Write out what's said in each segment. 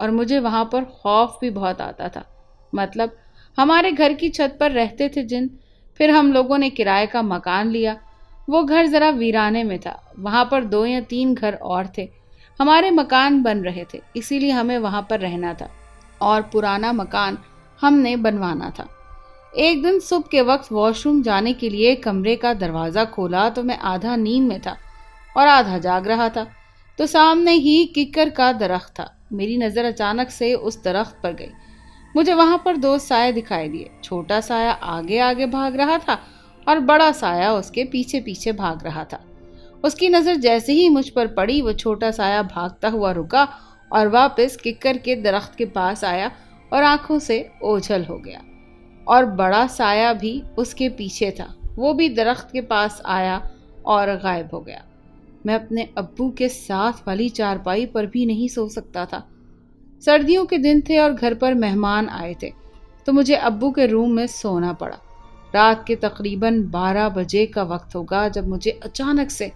اور مجھے وہاں پر خوف بھی بہت آتا تھا۔ مطلب ہمارے گھر کی چھت پر رہتے تھے جن، پھر ہم لوگوں نے کرائے کا مکان لیا۔ وہ گھر ذرا ویرانے میں تھا، وہاں پر 2 یا 3 گھر اور تھے۔ ہمارے مکان بن رہے تھے، اسی لیے ہمیں وہاں پر رہنا تھا اور پرانا مکان ہم نے بنوانا تھا۔ ایک دن صبح کے وقت واش روم جانے کے لیے کمرے کا دروازہ کھولا تو میں آدھا نیند میں تھا اور آدھا جاگ رہا تھا، تو سامنے ہی ککر کا درخت تھا۔ میری نظر اچانک سے اس درخت پر گئی۔ مجھے وہاں پر 2 سائے دکھائی دیے۔ چھوٹا سایہ آگے آگے بھاگ رہا تھا اور بڑا سایہ اس کے پیچھے پیچھے بھاگ رہا تھا۔ اس کی نظر جیسے ہی مجھ پر پڑی، وہ چھوٹا سایہ بھاگتا ہوا رکا اور واپس ککر کے درخت کے پاس آیا اور آنکھوں سے اوجھل ہو گیا، اور بڑا سایہ بھی اس کے پیچھے تھا، وہ بھی درخت کے پاس آیا اور غائب ہو گیا۔ میں اپنے ابو کے ساتھ والی چارپائی پر بھی نہیں سو سکتا تھا۔ سردیوں کے دن تھے اور گھر پر مہمان آئے تھے، تو مجھے ابو کے روم میں سونا پڑا۔ رات کے تقریباً 12 بجے کا وقت ہوگا جب مجھے اچانک سے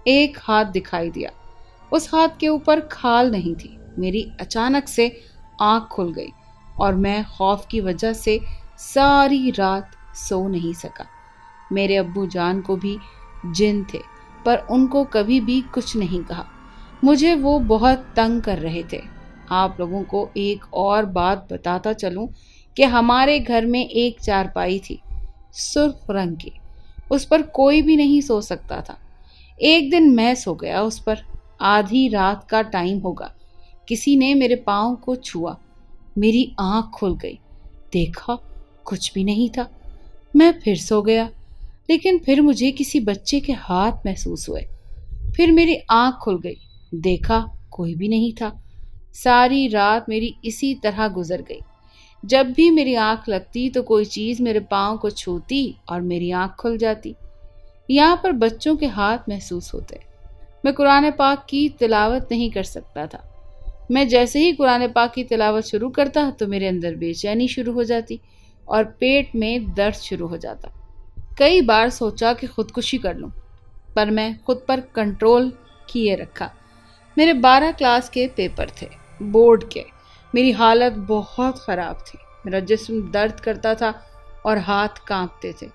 ایک ہاتھ دکھائی دیا۔ اس ہاتھ کے اوپر کھال نہیں تھی۔ میری اچانک سے آنکھ کھل گئی اور میں خوف کی وجہ سے ساری رات سو نہیں سکا۔ میرے ابو جان کو بھی جن تھے، پر ان کو کبھی بھی کچھ نہیں کہا۔ مجھے وہ بہت تنگ کر رہے تھے۔ آپ لوگوں کو ایک اور بات بتاتا چلوں کہ ہمارے گھر میں ایک چارپائی تھی، سرخ رنگ کی، اس پر کوئی بھی نہیں سو سکتا تھا۔ ایک دن میں سو گیا اس پر، آدھی رات کا ٹائم ہوگا، کسی نے میرے پاؤں کو چھوا، میری آنکھ کھل گئی، دیکھا کچھ بھی نہیں تھا۔ میں پھر سو گیا، لیکن پھر مجھے کسی بچے کے ہاتھ محسوس ہوئے۔ پھر میری آنکھ کھل گئی، دیکھا کوئی بھی نہیں تھا۔ ساری رات میری اسی طرح گزر گئی۔ جب بھی میری آنکھ لگتی تو کوئی چیز میرے پاؤں کو چھوتی اور میری آنکھ کھل جاتی۔ یہاں پر بچوں کے ہاتھ محسوس ہوتے۔ میں قرآن پاک کی تلاوت نہیں کر سکتا تھا۔ میں جیسے ہی قرآن پاک کی تلاوت شروع کرتا تو میرے اندر بے چینی شروع ہو جاتی اور پیٹ میں درد شروع ہو جاتا۔ کئی بار سوچا کہ خودکشی کر لوں، پر میں خود پر کنٹرول کیے رکھا۔ میرے 12 کلاس کے پیپر تھے، بورڈ کے۔ میری حالت بہت خراب تھی، میرا جسم درد کرتا تھا اور ہاتھ کانپتے تھے،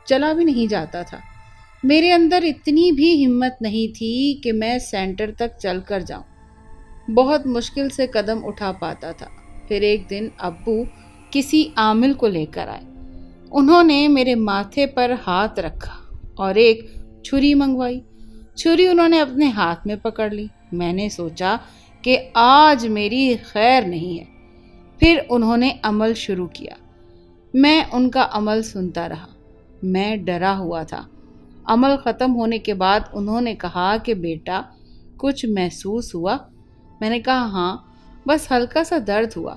چلا بھی نہیں جاتا تھا۔ میرے اندر اتنی بھی ہمت نہیں تھی کہ میں سینٹر تک چل کر جاؤں، بہت مشکل سے قدم اٹھا پاتا تھا۔ پھر ایک دن ابو کسی عامل کو لے کر آئے۔ انہوں نے میرے ماتھے پر ہاتھ رکھا اور ایک چھری منگوائی۔ چھری انہوں نے اپنے ہاتھ میں پکڑ لی۔ میں نے سوچا کہ آج میری خیر نہیں ہے۔ پھر انہوں نے عمل شروع کیا۔ میں ان کا عمل سنتا رہا۔ میں ڈرا ہوا تھا۔ عمل ختم ہونے کے بعد انہوں نے کہا کہ بیٹا کچھ محسوس ہوا؟ میں نے کہا ہاں، بس ہلکا سا درد ہوا۔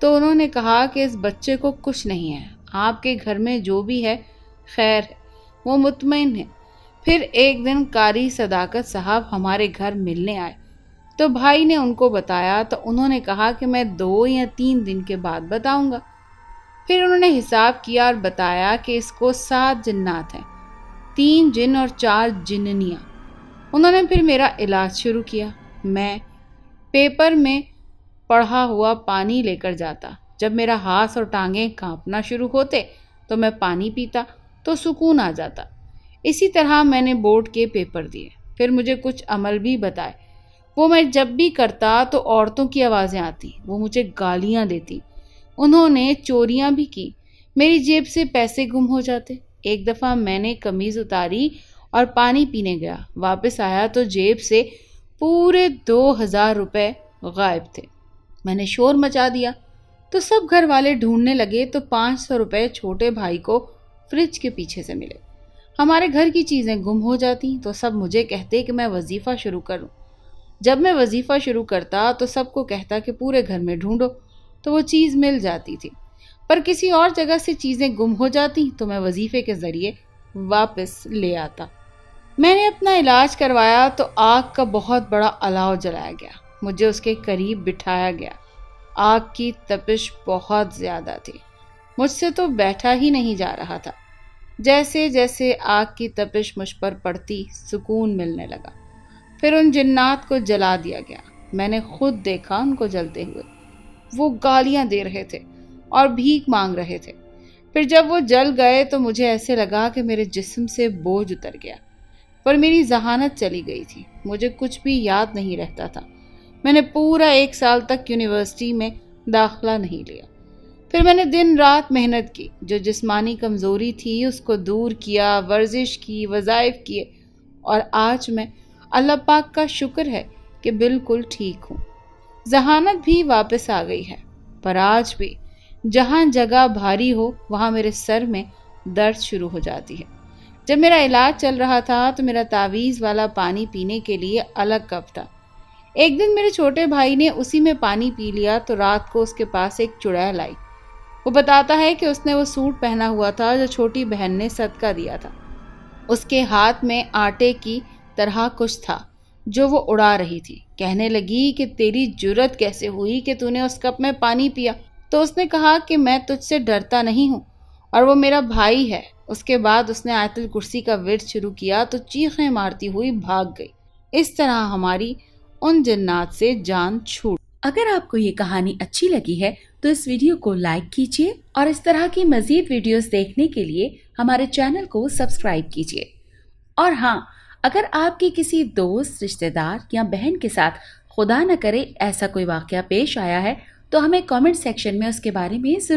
تو انہوں نے کہا کہ اس بچے کو کچھ نہیں ہے، آپ کے گھر میں جو بھی ہے خیر ہے، وہ مطمئن ہے۔ پھر ایک دن قاری صداقت صاحب ہمارے گھر ملنے آئے، تو بھائی نے ان کو بتایا، تو انہوں نے کہا کہ میں 2 یا 3 دن کے بعد بتاؤں گا۔ پھر انہوں نے حساب کیا اور بتایا کہ اس کو 7 جنات ہیں، 3 جن اور 4 جننیاں۔ انہوں نے پھر میرا علاج شروع کیا۔ میں پیپر میں پڑھا ہوا پانی لے کر جاتا۔ جب میرا ہاتھ اور ٹانگیں کانپنا شروع ہوتے تو میں پانی پیتا تو سکون آ جاتا۔ اسی طرح میں نے بورڈ کے پیپر دیے۔ پھر مجھے کچھ عمل بھی بتائے، وہ میں جب بھی کرتا تو عورتوں کی آوازیں آتی، وہ مجھے گالیاں دیتی۔ انہوں نے چوریاں بھی کی، میری جیب سے پیسے گم ہو جاتے۔ ایک دفعہ میں نے قمیض اتاری اور پانی پینے گیا، واپس آیا تو جیب سے پورے 2000 روپے غائب تھے۔ میں نے شور مچا دیا تو سب گھر والے ڈھونڈنے لگے، تو 500 روپے چھوٹے بھائی کو فریج کے پیچھے سے ملے۔ ہمارے گھر کی چیزیں گم ہو جاتی تو سب مجھے کہتے کہ میں وظیفہ شروع کروں۔ جب میں وظیفہ شروع کرتا تو سب کو کہتا کہ پورے گھر میں ڈھونڈو، تو وہ چیز مل جاتی تھی۔ پر کسی اور جگہ سے چیزیں گم ہو جاتی تو میں وظیفے کے ذریعے واپس لے آتا۔ میں نے اپنا علاج کروایا تو آگ کا بہت بڑا الاؤ جلایا گیا، مجھے اس کے قریب بٹھایا گیا۔ آگ کی تپش بہت زیادہ تھی، مجھ سے تو بیٹھا ہی نہیں جا رہا تھا۔ جیسے جیسے آگ کی تپش مجھ پر پڑتی، سکون ملنے لگا۔ پھر ان جنات کو جلا دیا گیا۔ میں نے خود دیکھا ان کو جلتے ہوئے۔ وہ گالیاں دے رہے تھے اور بھیک مانگ رہے تھے۔ پھر جب وہ جل گئے تو مجھے ایسے لگا کہ میرے جسم سے بوجھ اتر گیا، پر میری ذہانت چلی گئی تھی۔ مجھے کچھ بھی یاد نہیں رہتا تھا۔ میں نے پورا 1 سال تک یونیورسٹی میں داخلہ نہیں لیا۔ پھر میں نے دن رات محنت کی، جو جسمانی کمزوری تھی اس کو دور کیا، ورزش کی، وظائف کیے، اور آج میں اللہ پاک کا شکر ہے کہ بالکل ٹھیک ہوں۔ ذہانت بھی واپس آ گئی ہے، پر آج بھی جہاں جگہ بھاری ہو وہاں میرے سر میں درد شروع ہو جاتی ہے۔ جب میرا علاج چل رہا تھا تو میرا تعویذ والا پانی پینے کے لیے الگ کپ تھا۔ ایک دن میرے چھوٹے بھائی نے اسی میں پانی پی لیا تو رات کو اس کے پاس ایک چڑیل آئی۔ وہ بتاتا ہے کہ اس نے وہ سوٹ پہنا ہوا تھا جو چھوٹی بہن نے صدقہ دیا تھا۔ اس کے ہاتھ میں آٹے کی طرح کچھ تھا جو وہ اڑا رہی تھی۔ کہنے لگی کہ تیری جرت کیسے ہوئی کہ تو نے اس کپ میں پانی پیا؟ تو اس نے کہا کہ میں تجھ سے ڈرتا نہیں ہوں اور وہ میرا بھائی ہے۔ اس کے بعد اس نے آیت الکرسی کا ورد شروع کیا تو چیخیں مارتی ہوئی بھاگ گئی۔ اس طرح ہماری ان جنات سے جان چھوٹ۔ اگر آپ کو یہ کہانی اچھی لگی ہے تو اس ویڈیو کو لائک کیجیے اور اس طرح کی مزید ویڈیوز دیکھنے کے لیے ہمارے چینل کو سبسکرائب کیجیے۔ اور ہاں، اگر آپ کی کسی دوست، رشتہ دار یا بہن کے ساتھ خدا نہ کرے ایسا کوئی واقعہ پیش آیا ہے تو ہمیں کامنٹ سیکشن میں اس کے بارے میں ضرور